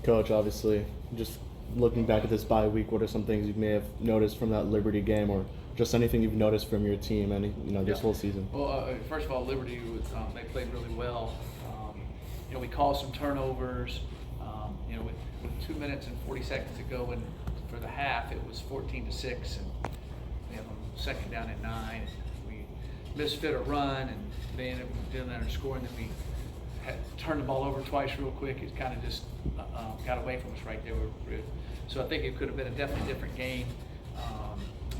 Coach, obviously, just looking back at this bye week, what are some things you may have noticed from that Liberty game, or just anything you've noticed from your team, this whole season? Well, first of all, Liberty they played really well. We caused some turnovers. With 2 minutes and 40 seconds to go, and for the half, it was 14-6, and we have a second down and 9. We misfit a run, and they ended up doing that and scoring. Then we had turned the ball over twice real quick. It kind of just got away from us right there. So I think it could have been a definitely different game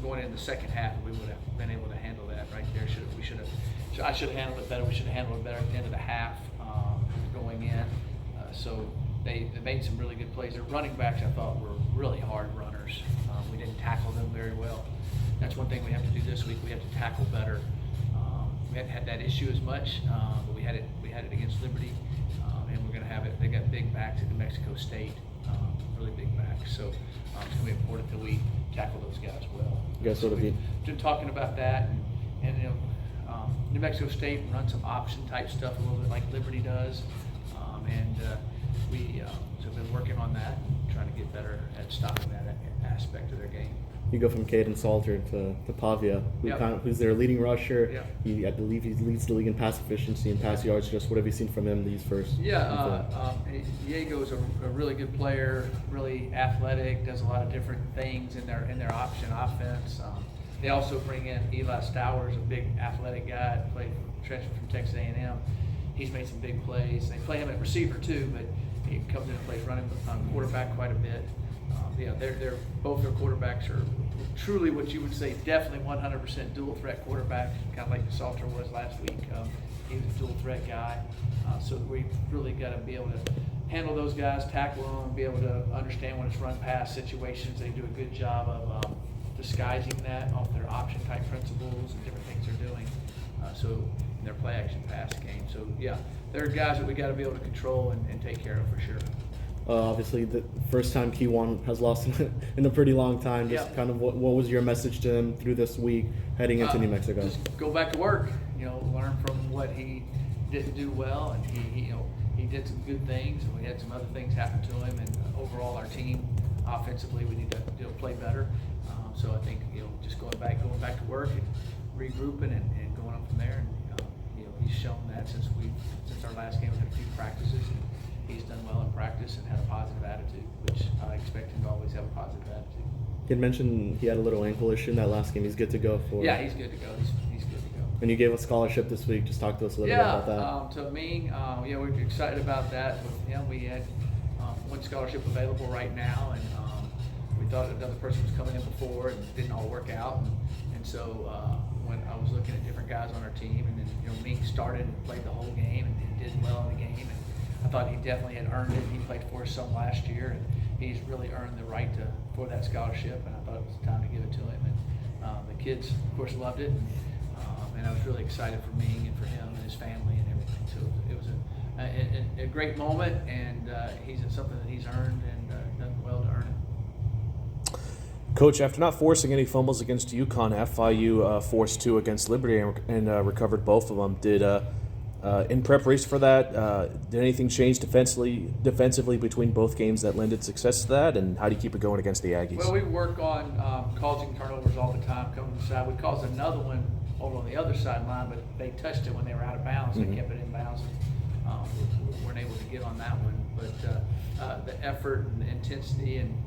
going into the second half. We would have been able to handle that right there. I should have handled it better. We should have handled it better at the end of the half going in. So they made some really good plays. Their running backs, I thought, were really hard runners. We didn't tackle them very well. That's one thing we have to do this week. We have to tackle better. We hadn't had that issue as much, but we had it against Liberty, and we're going to have it. They got big backs at New Mexico State, really big backs. So it's going to be important that we tackle those guys well. You guys sort of been talking about that, and New Mexico State runs some option type stuff a little bit like Liberty does, and we have been working on that and trying to get better at stopping that aspect of their game. You go from Caden Salter to Pavia, who's their leading rusher. Yep. I believe he leads the league in pass efficiency and pass yards. Just what have you seen from him these first? Diego's a really good player, really athletic, does a lot of different things in their option offense. They also bring in Eli Stowers, a big athletic guy, transferred from Texas A&M. He's made some big plays. They play him at receiver too, but he comes in and plays running quarterback quite a bit. They're both their quarterbacks are truly what you would say definitely 100% dual threat quarterbacks, kind of like Salter was last week. He was a dual threat guy, so we really got to be able to handle those guys, tackle them, be able to understand when it's run pass situations. They do a good job of disguising that off their option type principles and different things they're doing. So in their play action pass game. So yeah, they're guys that we got to be able to control and take care of for sure. Obviously, the first time Kiwan has lost in a pretty long time. Just kind of what was your message to him through this week heading into New Mexico? Just go back to work. Learn from what he didn't do well, and he did some good things, and we had some other things happen to him. And overall, our team offensively, we need to play better. So I think just going back to work and regrouping and going up from there. And he's shown that since our last game, we had a few practices. And he's done well in practice and had a positive attitude, which I expect him to always have a positive attitude. He had mentioned he had a little ankle issue in that last game. He's good to go for. Yeah, he's good to go. He's good to go. And you gave a scholarship this week. Just talk to us a little bit about that. To me, we're excited about that. We had one scholarship available right now, and we thought another person was coming in before, and it didn't all work out. And so when I was looking at different guys on our team, and then Mink started and played the whole game and did well in the game. And I thought he definitely had earned it. He played for us some last year, and he's really earned the right for that scholarship. And I thought it was time to give it to him. And the kids, of course, loved it. And I was really excited for me and for him and his family and everything. So it was a great moment, and he's something that he's earned and done well to earn it. Coach, after not forcing any fumbles against UConn, FIU forced 2 against Liberty and recovered both of them. Did in preparation for that, did anything change defensively between both games that lended success to that, and how do you keep it going against the Aggies? Well, we work on causing turnovers all the time coming to the side. We caused another one over on the other sideline, but they touched it when they were out of bounds. They kept it in bounds. We weren't able to get on that one. But the effort and the intensity and,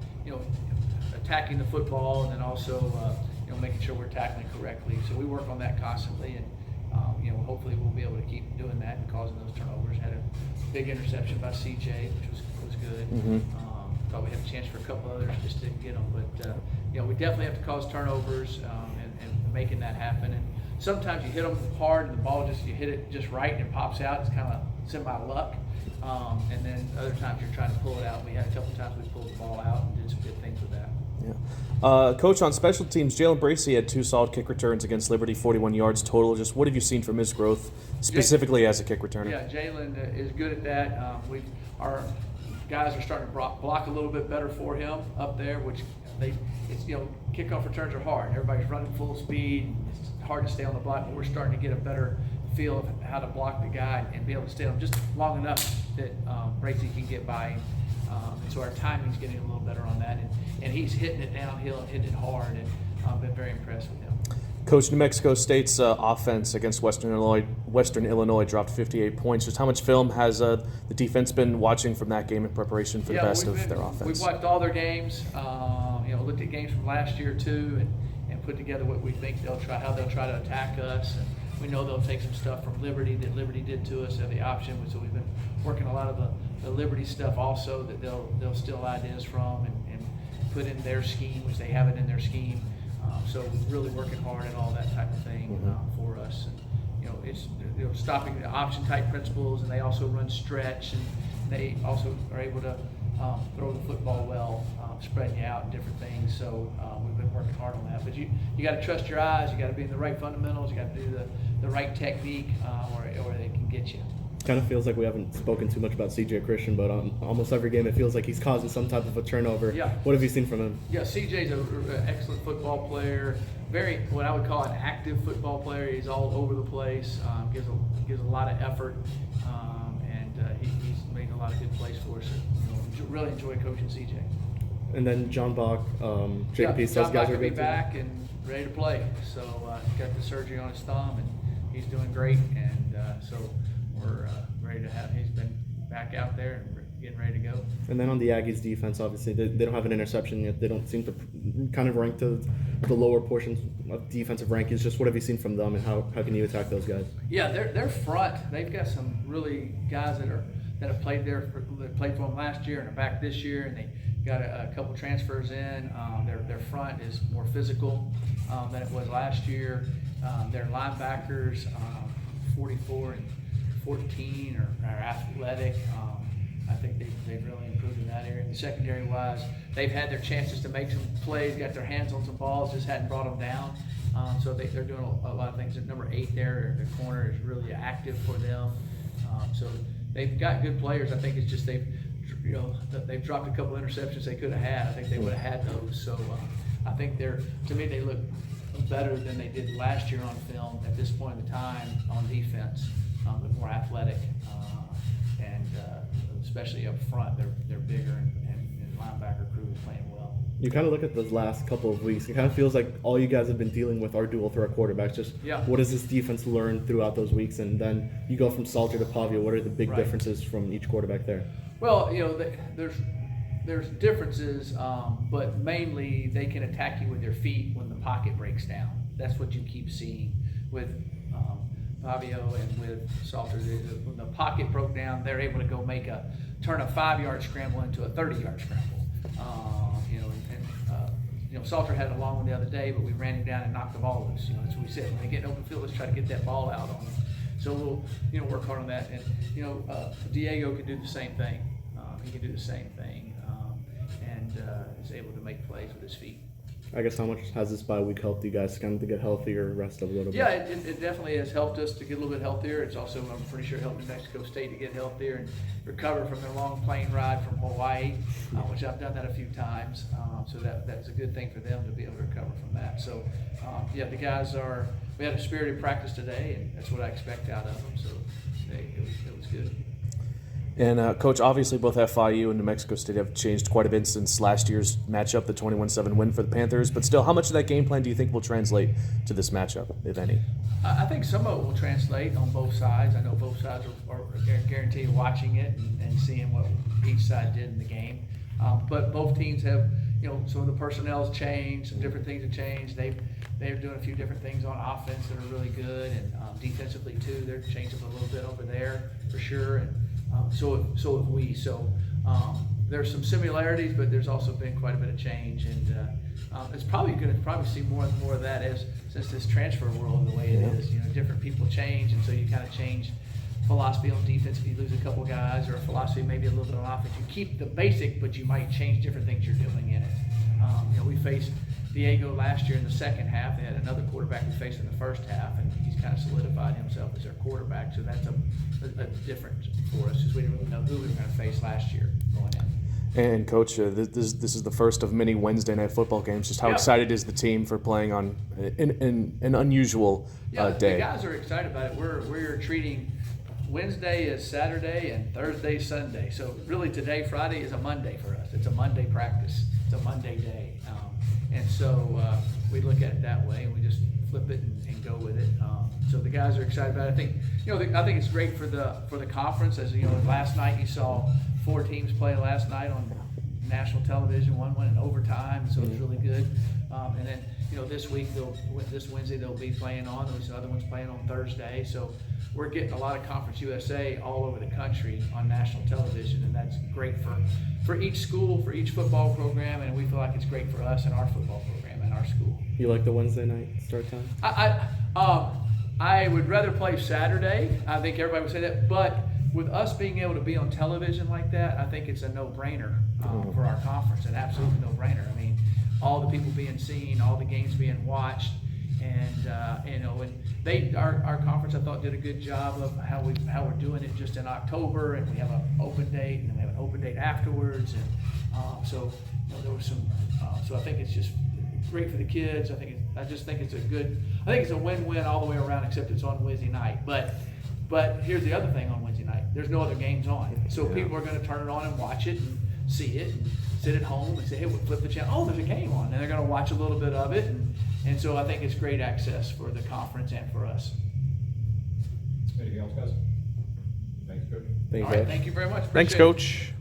attacking the football, and then also, making sure we're tackling correctly. So we work on that constantly, and hopefully we'll be able to keep doing that and causing those turnovers. Had a big interception by CJ, which was good. Thought we had a chance for a couple others, just didn't get them. But we definitely have to cause turnovers and making that happen. And sometimes you hit them hard and the ball you hit it just right and it pops out. It's kind of semi-luck. And then other times you're trying to pull it out. We had a couple times we pulled the ball out and did some good things with that. Yeah. Coach, on special teams, Jalen Bracey had 2 solid kick returns against Liberty, 41 yards total. Just what have you seen from his growth, specifically as a kick returner? Yeah, Jalen is good at that. Our guys are starting to block a little bit better for him up there, which kickoff returns are hard. Everybody's running full speed. It's hard to stay on the block, but we're starting to get a better feel of how to block the guy and be able to stay on just long enough that Bracey can get by him. And so our timing's getting a little better on that. And he's hitting it downhill and hitting it hard, and I've been very impressed with him. Coach, New Mexico State's offense against Western Illinois dropped 58 points. Just how much film has the defense been watching from that game in preparation for the best of their offense? We've watched all their games. Looked at games from last year too, and put together what we think how they'll try to attack us. And we know they'll take some stuff from Liberty that Liberty did to us at the option. So we've been working a lot of the Liberty stuff also that they'll steal ideas from and put in their scheme, which they have it in their scheme. So really working hard at all that type of thing for us. And, it's stopping the option type principles, and they also run stretch, and they also are able to throw the football well, spreading you out and different things. So we've been working hard on that. But you got to trust your eyes. You got to be in the right fundamentals. You got to do the right technique, or they can get you. Kind of feels like we haven't spoken too much about CJ Christian, but on almost every game it feels like he's causing some type of a turnover. Yeah. What have you seen from him? Yeah, CJ's an excellent football player. Very, what I would call an active football player. He's all over the place. Gives a lot of effort, and he's made a lot of good plays for us. So, really enjoy coaching CJ. And then John Bach, Jacob Peace, those guys are be good back and ready to play. So he's got the surgery on his thumb, and he's doing great. And so we're ready to have. He's been back out there and getting ready to go. And then on the Aggies defense, obviously they don't have an interception yet. They don't seem to kind of rank to the lower portions of defensive rankings. Just what have you seen from them, and how can you attack those guys? Yeah, their front. They've got some really guys that have played there. That played for them last year and are back this year, and they got a couple transfers in. Their front is more physical than it was last year. Their linebackers, 44 and 14, are athletic. I think they've really improved in that area. And secondary wise, they've had their chances to make some plays, got their hands on some balls, just hadn't brought them down. So they're doing a lot of things. Number 8 there, the corner is really active for them. So they've got good players. I think it's just they've dropped a couple interceptions they could have had. I think they would have had those. So I think to me, they look better than they did last year on film at this point in the time on defense, but more athletic, and especially up front, they're bigger, and linebacker crew is playing well. You kind of look at those last couple of weeks, it kind of feels like all you guys have been dealing with are dual threat quarterbacks. Just what does this defense learn throughout those weeks? And then you go from Salter to Pavia. What are the big differences from each quarterback there? Well, there's differences, but mainly they can attack you with their feet when the pocket breaks down. That's what you keep seeing with Fabio and with Salter. When the pocket broke down, they're able to go turn a 5-yard scramble into a 30-yard scramble. Salter had a long one the other day, but we ran him down and knocked the ball loose. That's what we said. When they get in open field, let's try to get that ball out on them. So we'll work hard on that. And Diego can do the same thing. He can do the same thing, and is able to make plays with his feet. I guess how much has this bye week helped you guys kind of to get healthier, rest up a little bit? Yeah, it definitely has helped us to get a little bit healthier. It's also, I'm pretty sure, helped New Mexico State to get healthier and recover from their long plane ride from Hawaii, which I've done that a few times. So that's a good thing for them to be able to recover from that. So, the guys we had a spirited practice today, and that's what I expect out of them. So it was good. And Coach, obviously both FIU and New Mexico State have changed quite a bit since last year's matchup, the 21-7 win for the Panthers. But still, how much of that game plan do you think will translate to this matchup, if any? I think some of it will translate on both sides. I know both sides are guaranteed watching it and seeing what each side did in the game. But both teams have, some of the personnel's changed, some different things have changed. They're doing a few different things on offense that are really good, and defensively too. They're changing a little bit over there for sure. And so have we. So there's some similarities, but there's also been quite a bit of change, and it's probably going to see more and more of that since this transfer world the way it is. Different people change, and so you kind of change philosophy on defense if you lose a couple guys, or a philosophy maybe a little bit on offense. You keep the basic, but you might change different things you're doing in it. We faced Diego last year in the second half. They had another quarterback we faced in the first half, and he's kind of solidified himself as their quarterback. So that's a difference for us, because we didn't really know who we were going to face last year going in. And Coach, this is the first of many Wednesday night football games. Just how excited is the team for playing on an unusual day? The guys are excited about it. We're treating Wednesday is Saturday and Thursday Sunday. So really today, Friday, is a Monday for us. It's a Monday practice. It's a Monday day. And so we look at it that way, and we just flip it and go with it. So the guys are excited about it. I think, I think it's great for the conference. As you know, last night you saw 4 teams play last night on national television. One went in overtime, so it's really good. And then, this Wednesday they'll be playing on. There's other ones playing on Thursday. So we're getting a lot of Conference USA all over the country on national television, and that's great for each school, for each football program, and we feel like it's great for us and our football program and our school. You like the Wednesday night start time? I would rather play Saturday. I think everybody would say that, but with us being able to be on television like that, I think it's a no-brainer for our conference, an absolute no-brainer. I mean, all the people being seen, all the games being watched, and our conference, I thought, did a good job of how we're doing it just in October, and we have an open date, and then we have an open date afterwards, and so there was some. So I think it's just great for the kids. I think it's a win-win all the way around, except it's on Wednesday night. But here's the other thing on Wednesday night: there's no other games on, so people are going to turn it on and watch it and see it, and sit at home and say, hey, we'll flip the channel. Oh, there's a game on, and they're going to watch a little bit of it, and so I think it's great access for the conference and for us. Anything else, guys? Thank you, Coach. All right, thank you very much. Thanks, Appreciate it. Coach.